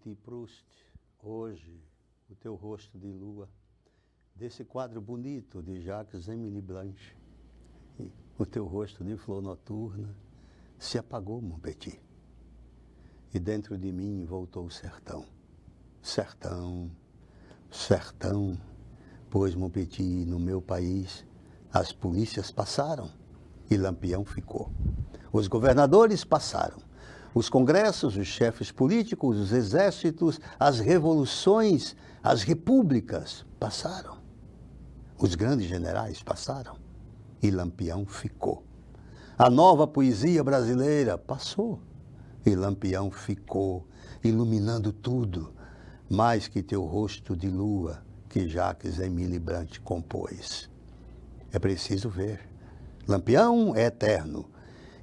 Petit Proust, hoje, o teu rosto de lua, desse quadro bonito de Jacques-Émile Blanche, o teu rosto de flor noturna, se apagou, mon petit. E dentro de mim voltou o sertão. Sertão, sertão, pois, mon petit, no meu país, as polícias passaram e Lampião ficou. Os governadores passaram. Os congressos, os chefes políticos, os exércitos, as revoluções, as repúblicas passaram. Os grandes generais passaram e Lampião ficou. A nova poesia brasileira passou e Lampião ficou, iluminando tudo, mais que teu rosto de lua que Jacques-Émile Blanche compôs. É preciso ver. Lampião é eterno.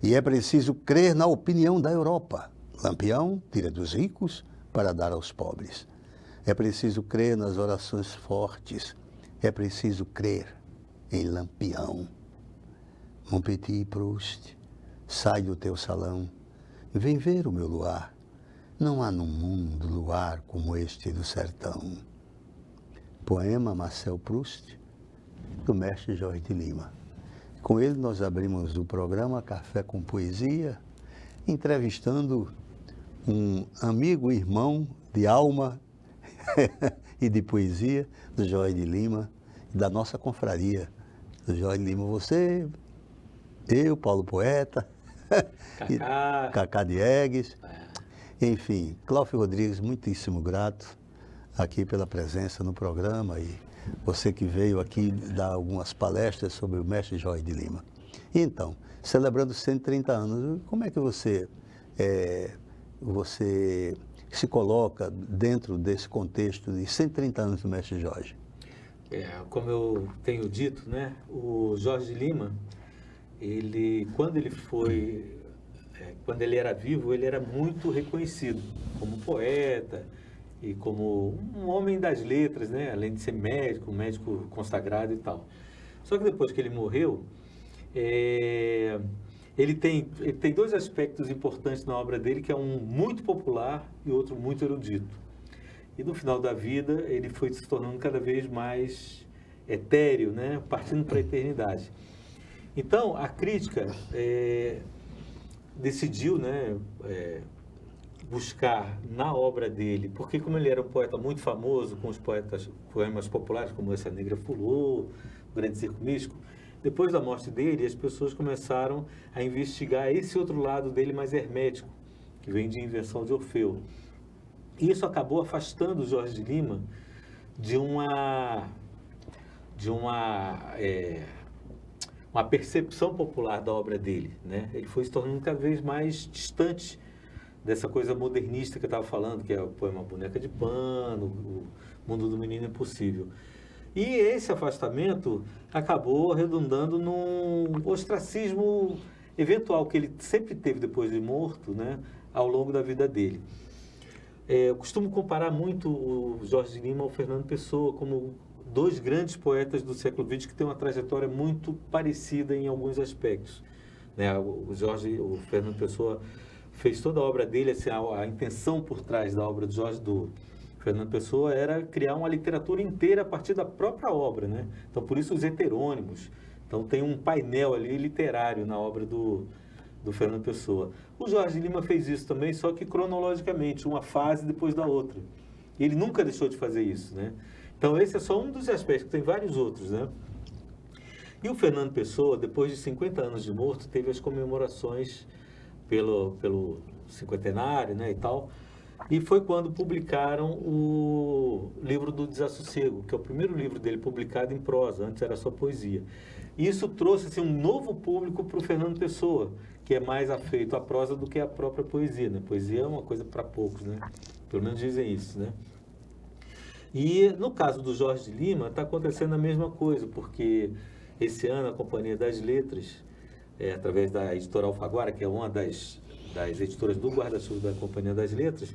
E é preciso crer na opinião da Europa. Lampião tira dos ricos para dar aos pobres. É preciso crer nas orações fortes. É preciso crer em Lampião. Mon petit Proust, sai do teu salão. Vem ver o meu luar. Não há no mundo luar como este do sertão. Poema Marcel Proust, do mestre Jorge de Lima. Com ele nós abrimos o programa Café com Poesia, entrevistando um amigo, irmão de alma e de poesia do Jorge de Lima, e da nossa confraria do Jorge de Lima. Você, eu, Paulo Poeta, Cacá Diegues, enfim, Cláudio Rodrigues, muitíssimo grato aqui pela presença no programa e você que veio aqui dar algumas palestras sobre o mestre Jorge de Lima. Então, celebrando 130 anos, como é que você se coloca dentro desse contexto de 130 anos do mestre Jorge? Como eu tenho dito, né, o Jorge de Lima, quando ele era vivo, ele era muito reconhecido como poeta, e como um homem das letras, né? Além de ser médico, um médico consagrado e tal. Só que depois que ele morreu, ele tem dois aspectos importantes na obra dele, que é um muito popular e outro muito erudito. E no final da vida, ele foi se tornando cada vez mais etéreo, né? Partindo para a eternidade. Então, a crítica decidiu, né? Buscar na obra dele, porque como ele era um poeta muito famoso, com os poemas populares, como Essa Negra Fulô, O Grande Circo Místico, depois da morte dele, as pessoas começaram a investigar esse outro lado dele mais hermético, que vem de Invenção de Orfeu. E isso acabou afastando o Jorge de Lima de uma percepção popular da obra dele, né? Ele foi se tornando cada vez mais distante dessa coisa modernista que eu estava falando, que é o poema Boneca de Pano, o Mundo do Menino Impossível. E esse afastamento acabou redundando num ostracismo eventual que ele sempre teve depois de morto, né, ao longo da vida dele. Eu costumo comparar muito o Jorge de Lima ao Fernando Pessoa como dois grandes poetas do século XX que têm uma trajetória muito parecida em alguns aspectos, né? O Fernando Pessoa fez toda a obra dele, assim, a intenção por trás da obra do Fernando Pessoa era criar uma literatura inteira a partir da própria obra, né? Então, por isso os heterônimos. Então, tem um painel ali literário na obra do Fernando Pessoa. O Jorge de Lima fez isso também, só que cronologicamente, uma fase depois da outra. E ele nunca deixou de fazer isso, né? Então, esse é só um dos aspectos, tem vários outros, né? E o Fernando Pessoa, depois de 50 anos de morto, teve as comemorações pelo cinquentenário, né, e tal, e foi quando publicaram o livro do Desassossego, que é o primeiro livro dele publicado em prosa, antes era só poesia. E isso trouxe assim, um novo público para o Fernando Pessoa, que é mais afeito à prosa do que à própria poesia, né? Poesia é uma coisa para poucos, né? Pelo menos dizem isso, né? E no caso do Jorge de Lima, está acontecendo a mesma coisa, porque esse ano a Companhia das Letras, através da editora Alfaguara, que é uma das editoras do guarda-chuva da Companhia das Letras,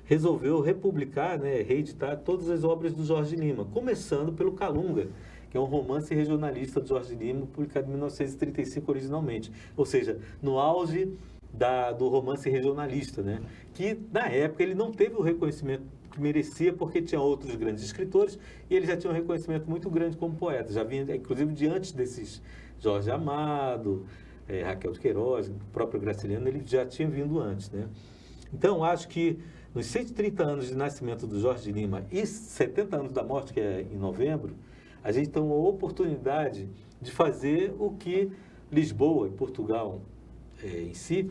resolveu republicar, né, reeditar todas as obras do Jorge de Lima, começando pelo Calunga, que é um romance regionalista do Jorge de Lima, publicado em 1935 originalmente. Ou seja, no auge do romance regionalista, né? Que, na época, ele não teve o reconhecimento que merecia, porque tinha outros grandes escritores, e ele já tinha um reconhecimento muito grande como poeta. Já vinha, inclusive, de antes desses Jorge Amado, Raquel de Queiroz, o próprio Graciliano, ele já tinha vindo antes, né? Então, acho que nos 130 anos de nascimento do Jorge de Lima e 70 anos da morte, que é em novembro, a gente tem uma oportunidade de fazer o que Lisboa e Portugal em si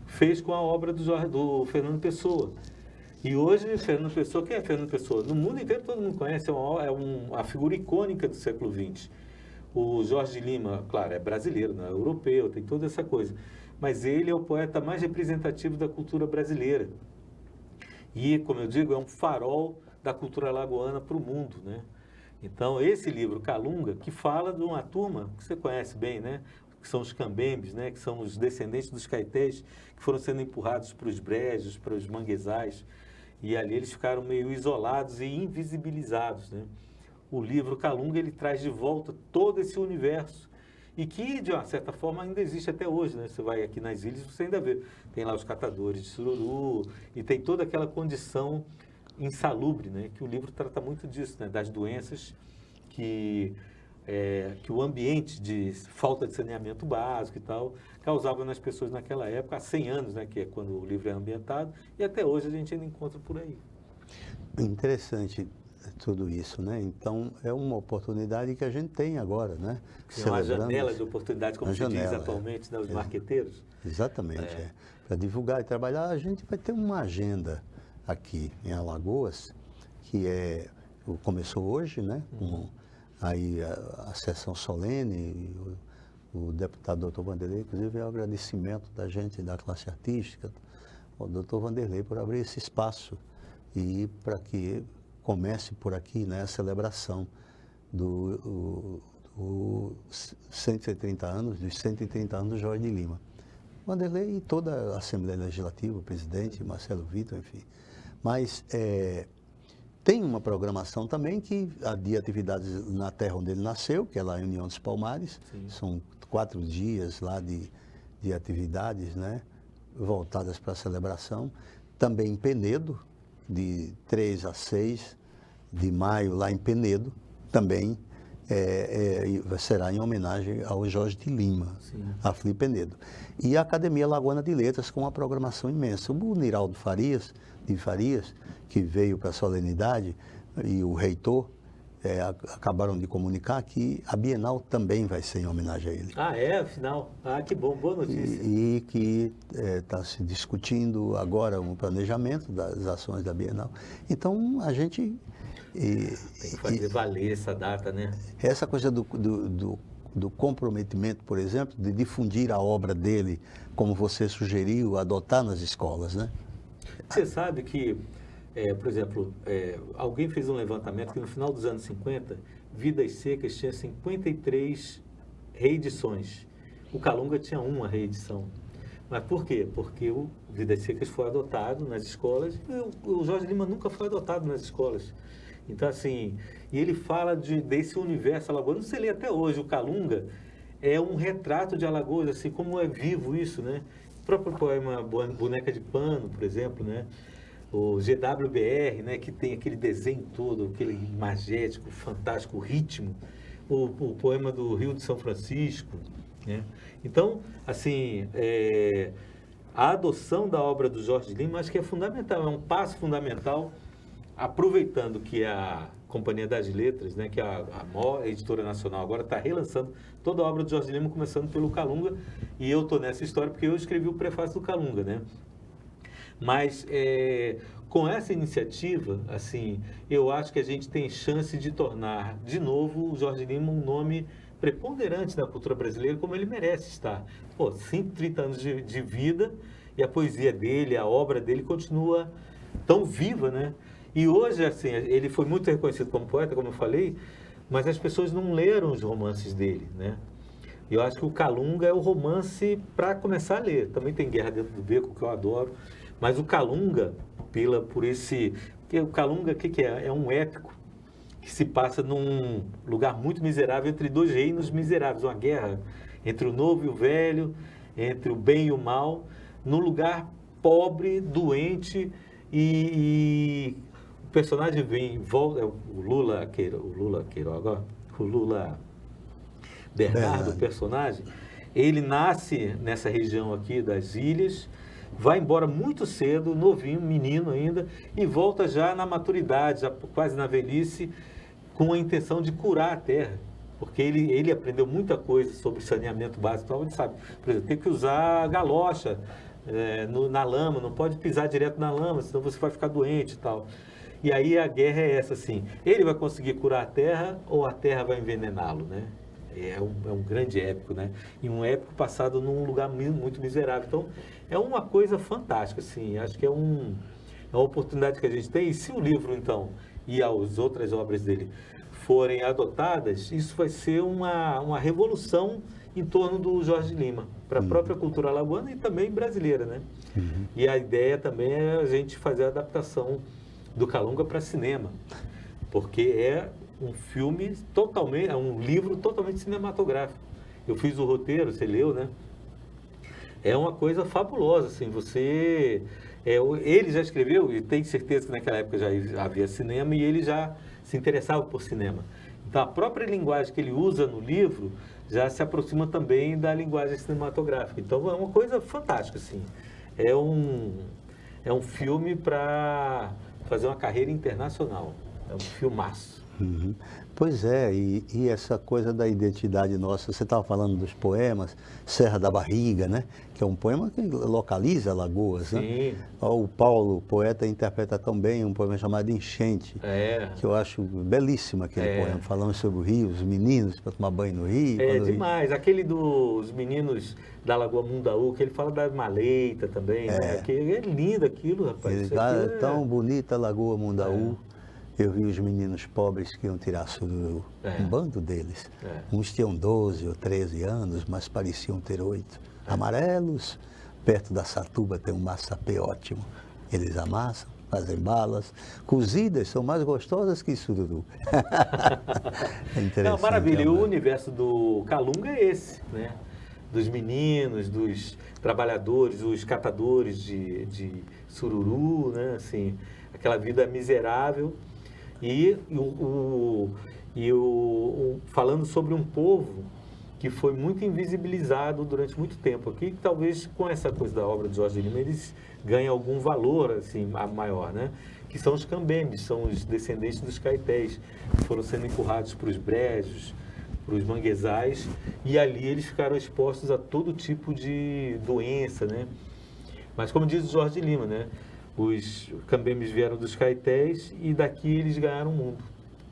fez com a obra do Fernando Pessoa. E hoje, Fernando Pessoa, quem é Fernando Pessoa? No mundo inteiro todo mundo conhece, é uma figura icônica do século XX. O Jorge de Lima, claro, é brasileiro, não é europeu, tem toda essa coisa. Mas ele é o poeta mais representativo da cultura brasileira. E, como eu digo, é um farol da cultura alagoana para o mundo, né? Então, esse livro, Calunga, que fala de uma turma que você conhece bem, né? Que são os cambembes, né? Que são os descendentes dos caetés, que foram sendo empurrados para os brejos, para os manguezais, e ali eles ficaram meio isolados e invisibilizados, né? O livro Calunga, ele traz de volta todo esse universo, e que, de uma certa forma, ainda existe até hoje, né? Você vai aqui nas ilhas, você ainda vê. Tem lá os catadores de sururu, e tem toda aquela condição insalubre, né? Que o livro trata muito disso, né? Das doenças que o ambiente de falta de saneamento básico e tal causava nas pessoas naquela época, há 100 anos, né? Que é quando o livro é ambientado, e até hoje a gente ainda encontra por aí. Interessante tudo isso, né? Então, é uma oportunidade que a gente tem agora, né? É uma janela de oportunidade, como se diz atualmente, né? Os marqueteiros. Exatamente, Para divulgar e trabalhar, a gente vai ter uma agenda aqui em Alagoas, que começou hoje, né? Com aí a sessão solene, o deputado Dr. Vanderlei, inclusive é o agradecimento da gente, da classe artística, ao Dr. Vanderlei por abrir esse espaço e para que comece por aqui, né, a celebração dos 130 anos do Jorge de Lima. Vanderlei e toda a Assembleia Legislativa, o presidente, Marcelo Vitor, enfim. Mas tem uma programação também de atividades na terra onde ele nasceu, que é lá em União dos Palmares. Sim. São 4 dias lá de atividades, né, voltadas para a celebração. Também em Penedo, de 3 a 6 de maio, lá em Penedo, também será em homenagem ao Jorge de Lima, a Fli Penedo. E a Academia Alagoana de Letras, com uma programação imensa. O Niraldo Farias, que veio para a solenidade, e o reitor, acabaram de comunicar que a Bienal também vai ser em homenagem a ele. Ah, afinal? Ah, que bom, boa notícia. E que está se discutindo agora um planejamento das ações da Bienal. Então, a gente... tem que fazer valer essa data, né? Essa coisa do comprometimento, por exemplo, de difundir a obra dele, como você sugeriu, adotar nas escolas, né? Você sabe que, por exemplo, alguém fez um levantamento que no final dos anos 50, Vidas Secas tinha 53 reedições. O Calunga tinha uma reedição. Mas por quê? Porque o Vidas Secas foi adotado nas escolas e o Jorge Lima nunca foi adotado nas escolas. Então, assim, e ele fala desse universo alagoano. Você lê até hoje, o Calunga é um retrato de Alagoas, assim, como é vivo isso, né? O próprio poema Boneca de Pano, por exemplo, né? O GWBR, né? Que tem aquele desenho todo, aquele magético, fantástico, ritmo. O poema do Rio de São Francisco, né? Então, assim, a adoção da obra do Jorge Lima, acho que é fundamental, é um passo fundamental, aproveitando que a Companhia das Letras, né, que é a maior editora nacional, agora está relançando toda a obra do Jorge Lima, começando pelo Calunga, e eu estou nessa história porque eu escrevi o prefácio do Calunga, né? Mas com essa iniciativa, assim, eu acho que a gente tem chance de tornar, de novo, o Jorge Lima um nome preponderante da cultura brasileira, como ele merece estar. 130 anos de vida, e a poesia dele, a obra dele continua tão viva, né? E hoje, assim, ele foi muito reconhecido como poeta, como eu falei, mas as pessoas não leram os romances dele, né? E eu acho que o Calunga é o romance para começar a ler. Também tem Guerra Dentro do Beco, que eu adoro, mas o Calunga, por esse... Porque o Calunga, o que é? É um épico que se passa num lugar muito miserável, entre 2 reinos miseráveis, uma guerra entre o novo e o velho, entre o bem e o mal, num lugar pobre, doente, e o personagem volta, o Lula Queiroga, o Lula Bernardo, o personagem, ele nasce nessa região aqui das ilhas, vai embora muito cedo, novinho, menino ainda, e volta já na maturidade, já quase na velhice, com a intenção de curar a terra. Porque ele aprendeu muita coisa sobre saneamento básico, então ele sabe, por exemplo, tem que usar galocha na lama, não pode pisar direto na lama, senão você vai ficar doente e tal. E aí a guerra é essa, assim, ele vai conseguir curar a terra ou a terra vai envenená-lo, né? É um grande épico, né? E um épico passado num lugar muito miserável. Então, é uma coisa fantástica, assim. Acho que é uma oportunidade que a gente tem. E se o livro, então, e as outras obras dele forem adotadas, isso vai ser uma revolução em torno do Jorge Lima, para a própria cultura alagoana e também brasileira, né? Uhum. E a ideia também é a gente fazer a adaptação do Calunga para cinema, porque é um filme totalmente, é um livro totalmente cinematográfico. Eu fiz o roteiro, você leu, né? É uma coisa fabulosa, assim, ele já escreveu, e tenho certeza que naquela época já havia cinema, e ele já se interessava por cinema. Então, a própria linguagem que ele usa no livro já se aproxima também da linguagem cinematográfica. Então, é uma coisa fantástica, assim. É um filme para fazer uma carreira internacional. É um filmaço. Uhum. Pois é, e essa coisa da identidade nossa, você estava falando dos poemas, Serra da Barriga, né? Que é um poema que localiza Alagoas, Sim. né? O Paulo, o poeta, interpreta tão bem um poema chamado Enchente, que eu acho belíssimo aquele poema, falando sobre o rio, os meninos para tomar banho no rio. É demais, aquele dos meninos da Lagoa Mundaú, que ele fala da maleita também, né? Que é lindo aquilo, rapaz. Tão bonita a Lagoa Mundaú. Eu vi os meninos pobres que iam tirar sururu, um bando deles. Uns tinham 12 ou 13 anos, mas pareciam ter 8. Amarelos, perto da Satuba tem um maçapê ótimo. Eles amassam, fazem balas, cozidas, são mais gostosas que sururu. É interessante. Não, maravilha, e o universo do Calunga é esse, né? Dos meninos, dos trabalhadores, os catadores de sururu, né? Assim, aquela vida miserável. E falando sobre um povo que foi muito invisibilizado durante muito tempo aqui, que talvez com essa coisa da obra de Jorge Lima eles ganhem algum valor assim, maior, né? Que são os cambembes, são os descendentes dos caetés, que foram sendo empurrados para os brejos, para os manguezais, e ali eles ficaram expostos a todo tipo de doença, né? Mas como diz o Jorge Lima, né? Os cambembes vieram dos caetés e daqui eles ganharam o mundo.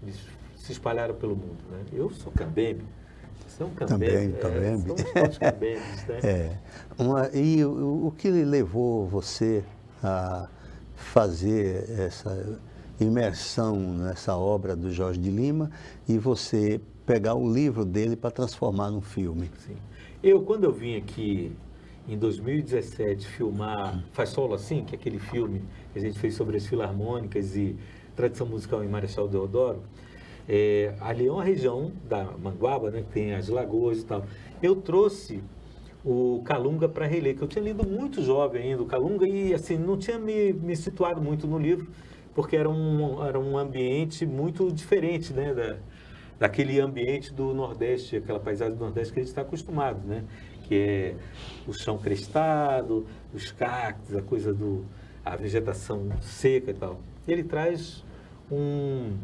Eles se espalharam pelo mundo, né? Eu sou cambembe. Você é um cambembe. Também. Somos todos cambembes, né? E o que levou você a fazer essa imersão nessa obra do Jorge de Lima e você pegar o livro dele para transformar num filme? Sim. Quando eu vim aqui em 2017 filmar Faz Solo Assim, que é aquele filme que a gente fez sobre as filarmônicas e tradição musical em Marechal Deodoro, ali é uma região da Manguaba, né, que tem as lagoas e tal. Eu trouxe o Calunga para reler, que eu tinha lido muito jovem ainda, o Calunga, e assim, não tinha me situado muito no livro, porque era um ambiente muito diferente, né, daquele ambiente do Nordeste, aquela paisagem do Nordeste que a gente está acostumado, né? Que é o chão crestado, os cactos, a vegetação seca e tal. Ele traz um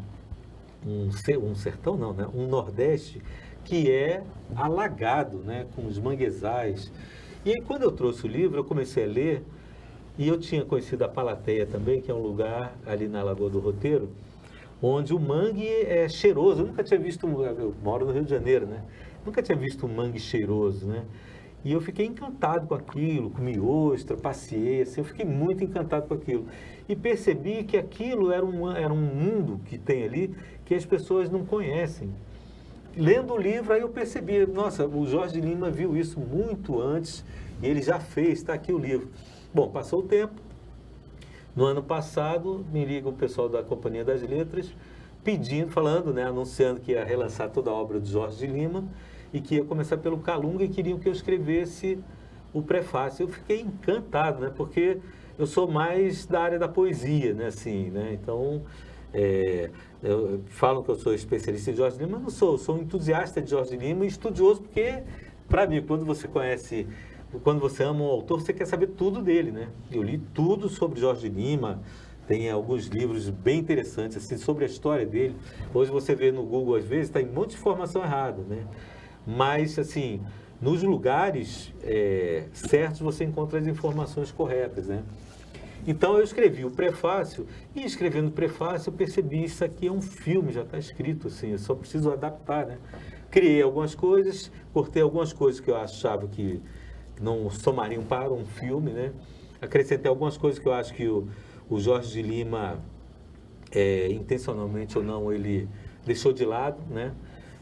sertão, não, né? Um Nordeste que é alagado, né? Com os manguezais. E aí, quando eu trouxe o livro, eu comecei a ler, e eu tinha conhecido a Palateia também, que é um lugar ali na Lagoa do Roteiro, onde o mangue é cheiroso. Eu nunca tinha visto, eu moro no Rio de Janeiro, né? Nunca tinha visto um mangue cheiroso, né? E eu fiquei encantado com aquilo, comi ostra, passeei, assim, eu fiquei muito encantado com aquilo. E percebi que aquilo era um mundo que tem ali que as pessoas não conhecem. Lendo o livro, aí eu percebi, nossa, o Jorge Lima viu isso muito antes e ele já fez, está aqui o livro. Bom, passou o tempo. No ano passado, me liga o pessoal da Companhia das Letras, falando, né, anunciando que ia relançar toda a obra de Jorge Lima, e que ia começar pelo Calunga e queriam que eu escrevesse o prefácio. Eu fiquei encantado, né? Porque eu sou mais da área da poesia, né? Assim, né? Então, falam que eu sou especialista em Jorge Lima, mas não sou. Sou um entusiasta de Jorge Lima e estudioso, porque, para mim, quando você ama um autor, você quer saber tudo dele, né? Eu li tudo sobre Jorge Lima, tem alguns livros bem interessantes, assim, sobre a história dele. Hoje você vê no Google, às vezes, tem um monte de informação errada, né? Mas, assim, nos lugares certos você encontra as informações corretas, né? Então eu escrevi o prefácio, e escrevendo o prefácio eu percebi, isso aqui é um filme, já está escrito, assim, eu só preciso adaptar, né? Criei algumas coisas, cortei algumas coisas que eu achava que não somariam para um filme, né? Acrescentei algumas coisas que eu acho que o Jorge de Lima, intencionalmente ou não, ele deixou de lado, né?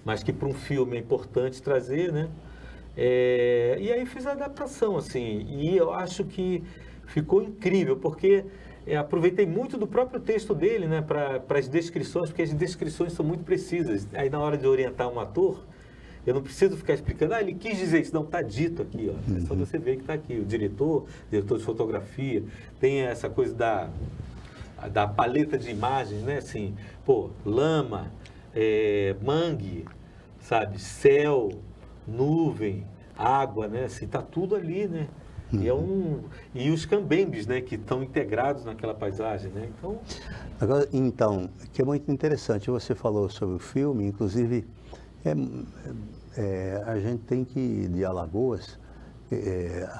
Mas que para um filme é importante trazer, né? E aí fiz a adaptação, assim, e eu acho que ficou incrível, porque aproveitei muito do próprio texto dele, né, para as descrições, porque as descrições são muito precisas. Aí na hora de orientar um ator, eu não preciso ficar explicando, ele quis dizer isso, não, está dito aqui, ó. É só você ver que está aqui. O diretor de fotografia, tem essa coisa da paleta de imagens, né, assim, lama, mangue, sabe, céu, nuvem, água, né, assim, está tudo ali, né. E os cambembes, né, que estão integrados naquela paisagem, né? Então, que é muito interessante, você falou sobre o filme, inclusive, a gente tem que ir de Alagoas,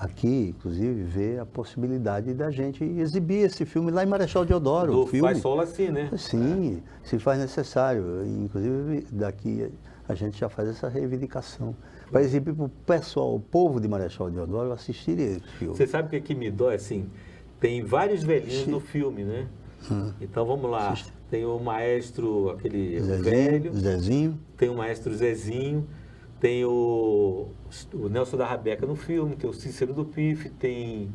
aqui, inclusive, ver a possibilidade da gente exibir esse filme lá em Marechal Deodoro. Faz solo assim, né? Sim, se faz necessário. Inclusive, daqui a gente já faz essa reivindicação. Para exibir para o pessoal, o povo de Marechal Deodoro, assistir esse filme. Você sabe o que me dói, assim? Tem vários velhinhos no filme, né? Então, vamos lá. Tem o maestro, aquele velho. Zezinho. Tem o maestro Zezinho. Tem o Nelson da Rabeca no filme. Tem o Cícero do PIF. Tem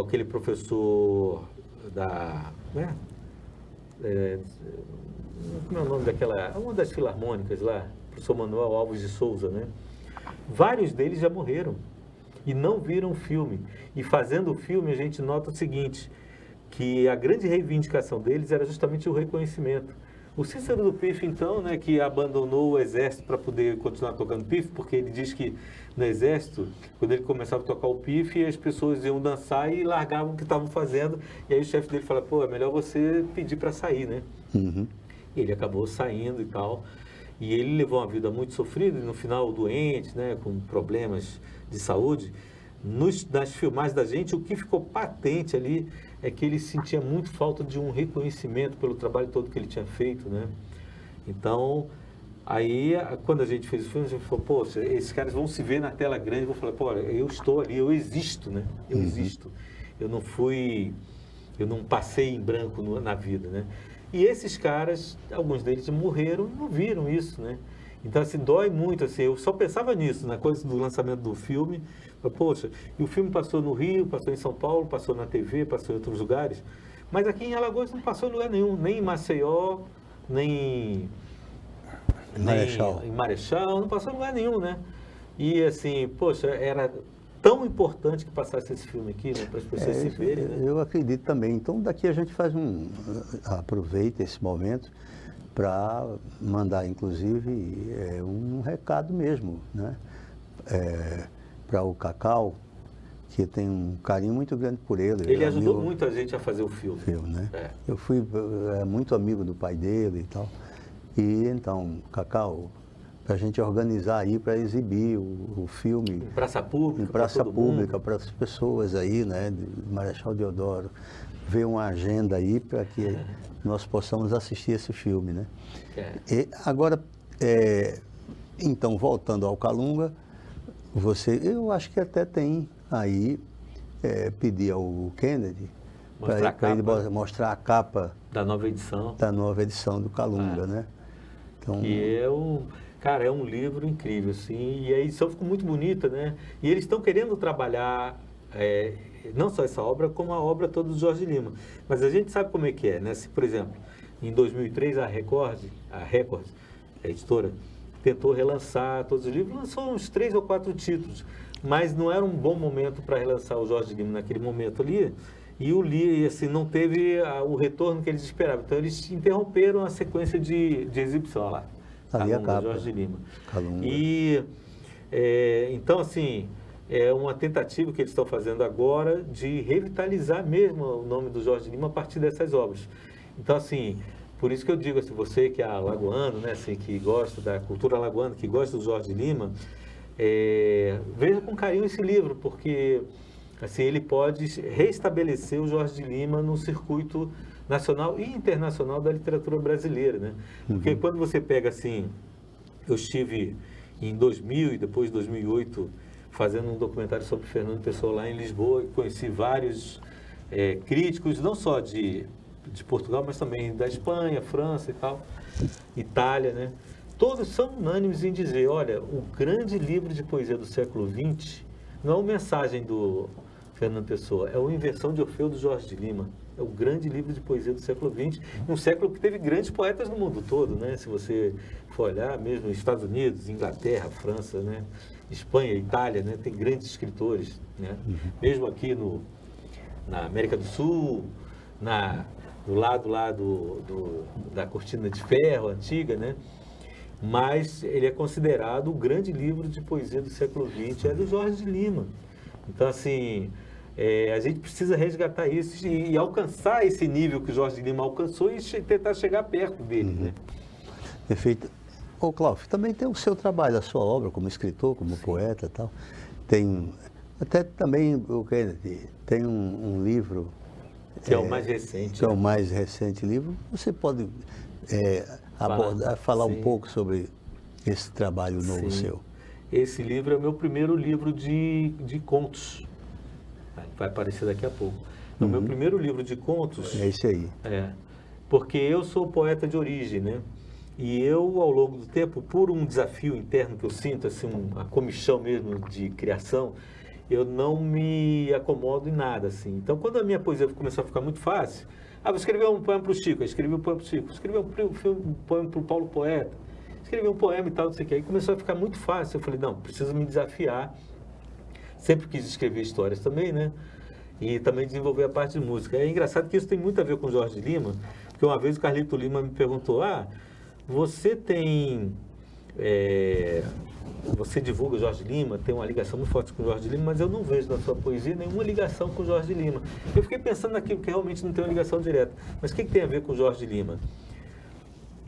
aquele professor da... Né? Como é o nome daquela... Uma das filarmônicas lá. Professor Manuel Alves de Souza, né? Vários deles já morreram e não viram o filme. E fazendo o filme, a gente nota o seguinte, que a grande reivindicação deles era justamente o reconhecimento. O Cícero do PIF, então, né, que abandonou o exército para poder continuar tocando PIF, porque ele diz que no exército, quando ele começava a tocar o PIF, as pessoas iam dançar e largavam o que estavam fazendo. E aí o chefe dele fala, é melhor você pedir para sair, né? Uhum. E ele acabou saindo e tal. E ele levou uma vida muito sofrida, e no final doente, né, com problemas de saúde. Nas filmagens da gente, o que ficou patente ali é que ele sentia muito falta de um reconhecimento pelo trabalho todo que ele tinha feito, né? Então, aí, quando a gente fez o filme, a gente falou, poxa, esses caras vão se ver na tela grande, vão falar, eu estou ali, eu existo, né? Eu existo. Eu não passei em branco na vida, né? E esses caras, alguns deles morreram e não viram isso, né? Então, assim, dói muito, assim, eu só pensava nisso, na coisa do lançamento do filme. Poxa, e o filme passou no Rio, passou em São Paulo, passou na TV, passou em outros lugares, mas aqui em Alagoas não passou em lugar nenhum, nem em Maceió, nem em Marechal, não passou em lugar nenhum, né? E, assim, poxa, era tão importante que passasse esse filme aqui, né, para as pessoas se verem, né? Eu acredito também. Então, daqui a gente faz aproveita esse momento para mandar, inclusive, um recado mesmo, né? Para o Cacau, que tem um carinho muito grande por ele. Ele ajudou muito a gente a fazer o filme. Né? Eu fui muito amigo do pai dele e tal. E então, Cacau, para a gente organizar aí para exibir o filme. Em praça pública. Em praça pública, para as pessoas aí, né, de Marechal Deodoro. Ver uma agenda aí para que nós possamos assistir esse filme, né? E agora, então, voltando ao Calunga, eu acho que até tem aí, pedir ao Kennedy para ele mostrar a capa da nova edição do Calunga, né? Então, que cara, é um livro incrível, assim, e a edição ficou muito bonita, né? E eles estão querendo trabalhar não só essa obra, como a obra toda do Jorge Lima. Mas a gente sabe como é que é, né? Se, por exemplo, em 2003 a Record, a editora, tentou relançar todos os livros, lançou uns 3 ou 4 títulos. mas não era um bom momento para relançar o Jorge Lima naquele momento ali, e o Lee, assim, não teve o retorno que eles esperavam. Então, eles interromperam a sequência de exibição. Olha lá, Ali a capa. Jorge Lima. Calunga. E, então, assim, é uma tentativa que eles estão fazendo agora de revitalizar mesmo o nome do Jorge Lima a partir dessas obras. Então, assim, por isso que eu digo, assim, você que é alagoano, né, assim, que gosta da cultura alagoana, que gosta do Jorge Lima, veja com carinho esse livro, porque assim, ele pode restabelecer o Jorge Lima no circuito nacional e internacional da literatura brasileira, né? Porque quando você pega assim, eu estive em 2000 e depois 2008 fazendo um documentário sobre Fernando Pessoa lá em Lisboa e conheci vários críticos, não só de Portugal, mas também da Espanha, França e tal, Itália, né? Todos são unânimes em dizer, olha, o grande livro de poesia do século XX não é uma mensagem do Fernando Pessoa, é uma inversão de Orfeu do Jorge de Lima. É o grande livro de poesia do século XX, um século que teve grandes poetas no mundo todo, né? Se você for olhar, mesmo nos Estados Unidos, Inglaterra, França, né? Espanha, Itália, né? Tem grandes escritores, né? Mesmo aqui na América do Sul, do lado lá da Cortina de Ferro antiga, né? Mas ele é considerado o grande livro de poesia do século XX, é do Jorge de Lima. Então, assim, a gente precisa resgatar isso e alcançar esse nível que o Jorge de Lima alcançou e tentar chegar perto dele, né? Perfeito. Ô, Cláudio, também tem o seu trabalho, a sua obra como escritor, como poeta e tal. Tem, até também, tem um livro... Que é o mais recente. Que é o mais recente livro. Você pode falar um pouco sobre esse trabalho novo seu? Esse livro é o meu primeiro livro de contos. Vai aparecer daqui a pouco. É o meu primeiro livro de contos. É esse aí. Porque eu sou poeta de origem, né? E eu, ao longo do tempo, por um desafio interno que eu sinto, assim, uma comichão mesmo de criação, eu não me acomodo em nada, assim. Então, quando a minha poesia começou a ficar muito fácil, vou escrever um poema para o Chico, eu escrevi um poema para o Chico, escrevi um poema para o Paulo Poeta, escrevi um poema e tal, não sei o que. Aí começou a ficar muito fácil. Eu falei, não, preciso me desafiar. Sempre quis escrever histórias também, né? E também desenvolver a parte de música. É engraçado que isso tem muito a ver com o Jorge Lima, porque uma vez o Carlito Lima me perguntou, você tem... você divulga o Jorge Lima, tem uma ligação muito forte com o Jorge Lima, mas eu não vejo na sua poesia nenhuma ligação com o Jorge Lima. Eu fiquei pensando naquilo que realmente não tem uma ligação direta. Mas o que tem a ver com o Jorge Lima?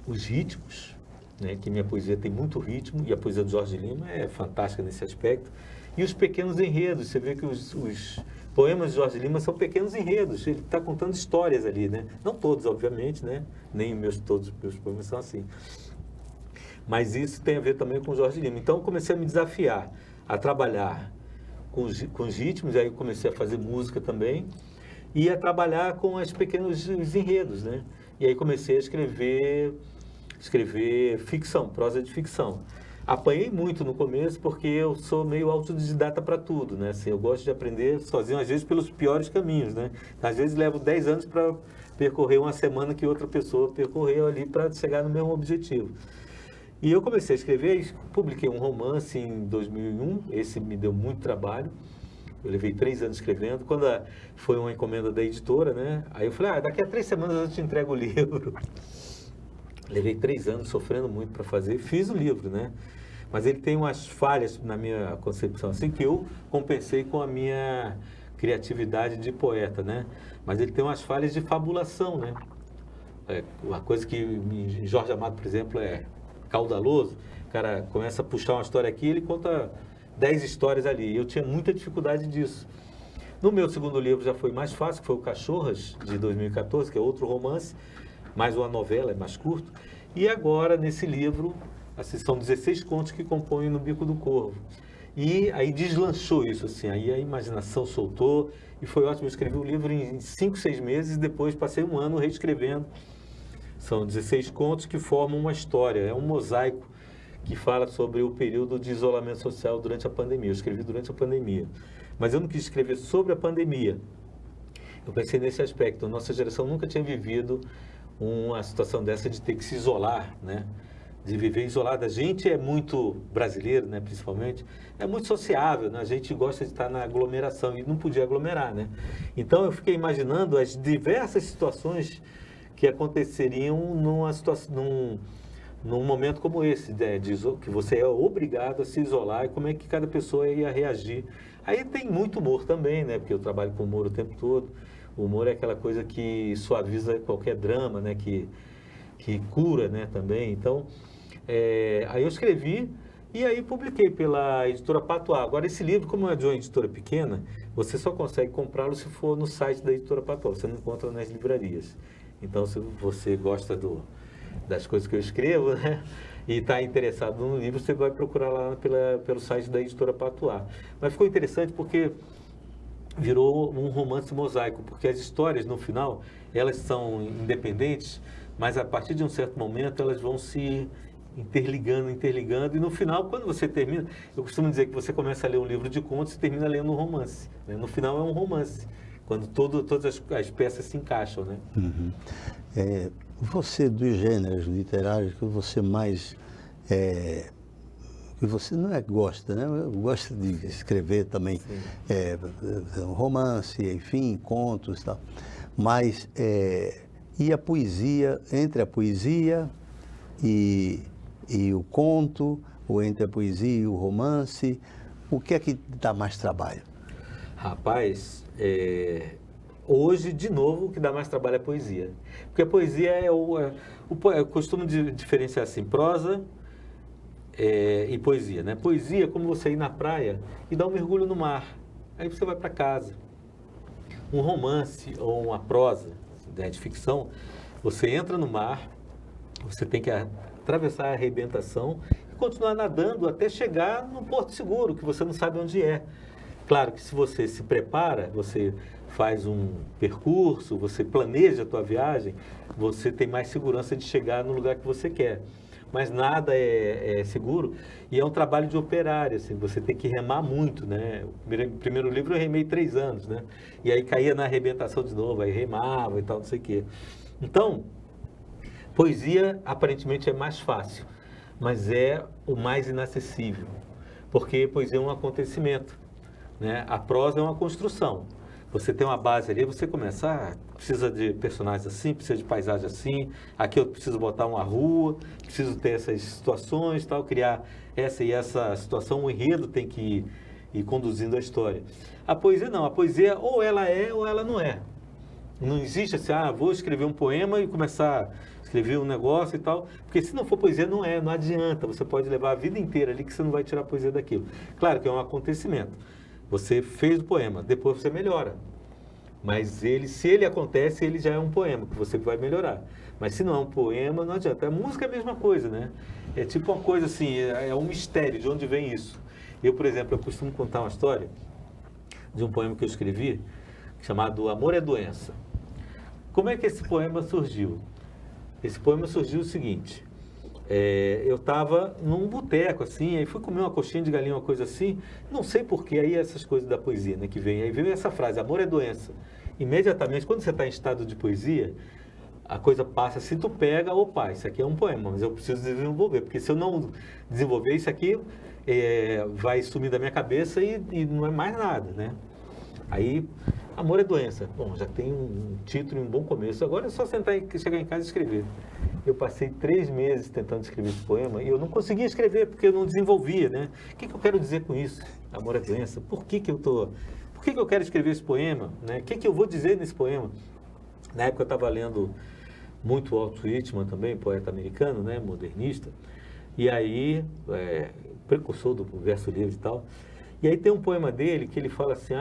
Os ritmos, né, que minha poesia tem muito ritmo, e a poesia do Jorge Lima é fantástica nesse aspecto. E os pequenos enredos, você vê que os poemas de Jorge Lima são pequenos enredos, ele está contando histórias ali, né? Não todos, obviamente, né? Nem todos os meus poemas são assim. Mas isso tem a ver também com o Jorge Lima. Então eu comecei a me desafiar, a trabalhar com os ritmos, aí eu comecei a fazer música também, e a trabalhar com os pequenos enredos, né? E aí comecei a escrever ficção, prosa de ficção. Apanhei muito no começo porque eu sou meio autodidata para tudo, né? Assim, eu gosto de aprender sozinho, às vezes pelos piores caminhos, né? Às vezes levo 10 anos para percorrer uma semana que outra pessoa percorreu ali para chegar no mesmo objetivo. E eu comecei a escrever, publiquei um romance em 2001, esse me deu muito trabalho. Eu levei 3 anos escrevendo. Quando foi uma encomenda da editora, né? Aí eu falei, daqui a 3 semanas eu te entrego o livro. Levei 3 anos sofrendo muito para fazer, fiz o livro, né? Mas ele tem umas falhas na minha concepção, assim, que eu compensei com a minha criatividade de poeta, né? Mas ele tem umas falhas de fabulação, né? Uma coisa que Jorge Amado, por exemplo, é caudaloso. O cara começa a puxar uma história aqui, ele conta 10 histórias ali. Eu tinha muita dificuldade disso. No meu segundo livro já foi mais fácil, que foi o Cachorras, de 2014, que é outro romance, mais uma novela, é mais curto. E agora, nesse livro, assim, são 16 contos que compõem No Bico do Corvo. E aí deslanchou isso, assim, aí a imaginação soltou e foi ótimo. Eu escrevi o livro em 5, 6 meses e depois passei um ano reescrevendo. São 16 contos que formam uma história, é um mosaico que fala sobre o período de isolamento social durante a pandemia. Eu escrevi durante a pandemia, mas eu não quis escrever sobre a pandemia. Eu pensei nesse aspecto, a nossa geração nunca tinha vivido uma situação dessa de ter que se isolar, né? de viver isolado. A gente é muito brasileiro, né, principalmente, é muito sociável, né? A gente gosta de estar na aglomeração e não podia aglomerar, né? Então eu fiquei imaginando as diversas situações que aconteceriam num momento como esse, né, que você é obrigado a se isolar e como é que cada pessoa ia reagir. Aí tem muito humor também, né? Porque eu trabalho com humor o tempo todo. O humor é aquela coisa que suaviza qualquer drama, né? Que cura, né? Também. Então, aí eu escrevi e aí publiquei pela editora Patois. Agora, esse livro, como é de uma editora pequena, você só consegue comprá-lo se for no site da editora Patois. Você não encontra nas livrarias. Então, se você gosta das coisas que eu escrevo, né? E está interessado no livro, você vai procurar lá pelo site da editora Patois. Mas ficou interessante porque virou um romance mosaico, porque as histórias, no final, elas são independentes, mas a partir de um certo momento elas vão se interligando, e no final, quando você termina, eu costumo dizer que você começa a ler um livro de contos e termina lendo um romance, né? No final é um romance, quando todas as peças se encaixam, né? Uhum. Você, dos gêneros literários que você mais... que você não gosta, né? Gosta de escrever também romance, enfim, contos e tal. Mas, e a poesia, entre a poesia e o conto, ou entre a poesia e o romance, o que é que dá mais trabalho? Rapaz, hoje, de novo, o que dá mais trabalho é a poesia. Porque a poesia eu costumo diferenciar assim, prosa e poesia, né? Poesia é como você ir na praia e dar um mergulho no mar. Aí você vai para casa. Um romance ou uma prosa, né, de ficção, você entra no mar, você tem que atravessar a arrebentação e continuar nadando até chegar no porto seguro, que você não sabe onde é. Claro que se você se prepara, você faz um percurso, você planeja a tua viagem, você tem mais segurança de chegar no lugar que você quer. Mas nada é seguro e é um trabalho de operário, assim, você tem que remar muito, né? O primeiro livro eu remei 3 anos, né? E aí caía na arrebentação de novo, aí remava e tal, não sei o quê. Então, poesia aparentemente é mais fácil, mas é o mais inacessível, porque poesia é um acontecimento, né? A prosa é uma construção. Você tem uma base ali, você começa, precisa de personagens assim, precisa de paisagem assim, aqui eu preciso botar uma rua, preciso ter essas situações, tal, criar essa e essa situação, o enredo tem que ir conduzindo a história. A poesia não, a poesia ou ela é ou ela não é. Não existe assim, vou escrever um poema e começar a escrever um negócio e tal, porque se não for poesia não adianta, você pode levar a vida inteira ali que você não vai tirar a poesia daquilo. Claro que é um acontecimento. Você fez o poema, depois você melhora. Mas se ele acontece, ele já é um poema, que você vai melhorar. Mas se não é um poema, não adianta. A música é a mesma coisa, né? É tipo uma coisa assim, é um mistério de onde vem isso. Eu, por exemplo, eu costumo contar uma história de um poema que eu escrevi, chamado Amor é Doença. Como é que esse poema surgiu? Esse poema surgiu o seguinte... eu estava num boteco, assim, aí fui comer uma coxinha de galinha, uma coisa assim, não sei porquê, aí essas coisas da poesia, né, que vem, aí veio essa frase, amor é doença. Imediatamente, quando você está em estado de poesia, a coisa passa, se tu pega, opa, isso aqui é um poema, mas eu preciso desenvolver, porque se eu não desenvolver isso aqui, vai sumir da minha cabeça e não é mais nada, né? Aí, amor é doença. Bom, já tem um título e um bom começo. Agora é só sentar e chegar em casa e escrever. Eu passei 3 meses tentando escrever esse poema e eu não conseguia escrever porque eu não desenvolvia, né? O que eu quero dizer com isso? Amor é doença. Por que eu quero escrever esse poema? Né? O que eu vou dizer nesse poema? Na época eu estava lendo muito Walt Whitman também, poeta americano, né? Modernista. E aí, precursor do verso livre e tal. E aí tem um poema dele que ele fala assim,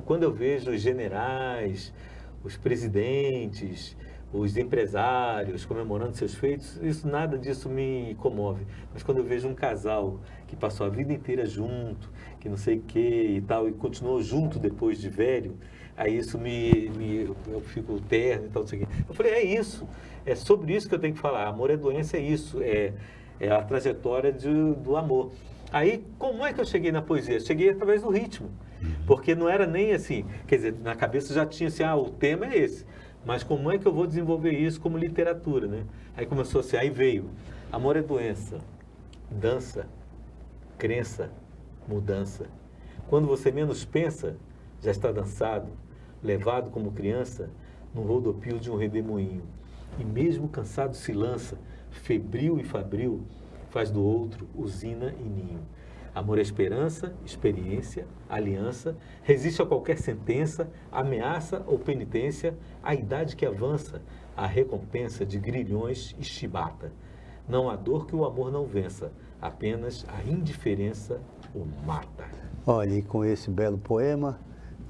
quando eu vejo os generais, os presidentes, os empresários comemorando seus feitos, nada disso me comove. Mas quando eu vejo um casal que passou a vida inteira junto, que não sei o que e tal, e continuou junto depois de velho, aí isso eu fico terno e tal, não sei o que. Eu falei, é isso, é sobre isso que eu tenho que falar. Amor é doença, é isso, é a trajetória do amor. Aí, como é que eu cheguei na poesia? Cheguei através do ritmo, porque não era nem assim, quer dizer, na cabeça já tinha assim, o tema é esse, mas como é que eu vou desenvolver isso como literatura, né? Aí começou assim, aí veio Amor é doença, dança, crença, mudança. Quando você menos pensa, já está dançado, levado como criança no rodopio de um redemoinho. E mesmo cansado se lança, febril e fabril, faz do outro usina e ninho. Amor é esperança, experiência, aliança, resiste a qualquer sentença, ameaça ou penitência, a idade que avança, a recompensa de grilhões e chibata. Não há dor que o amor não vença, apenas a indiferença o mata. Olha, e com esse belo poema,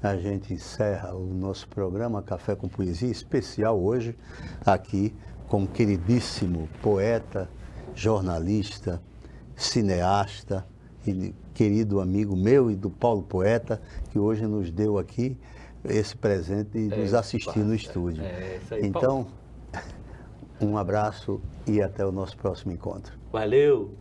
a gente encerra o nosso programa Café com Poesia especial hoje, aqui com o queridíssimo poeta, jornalista, cineasta e querido amigo meu e do Paulo Poeta, que hoje nos deu aqui esse presente de nos assistir no estúdio. Isso aí, então, um abraço e até o nosso próximo encontro. Valeu!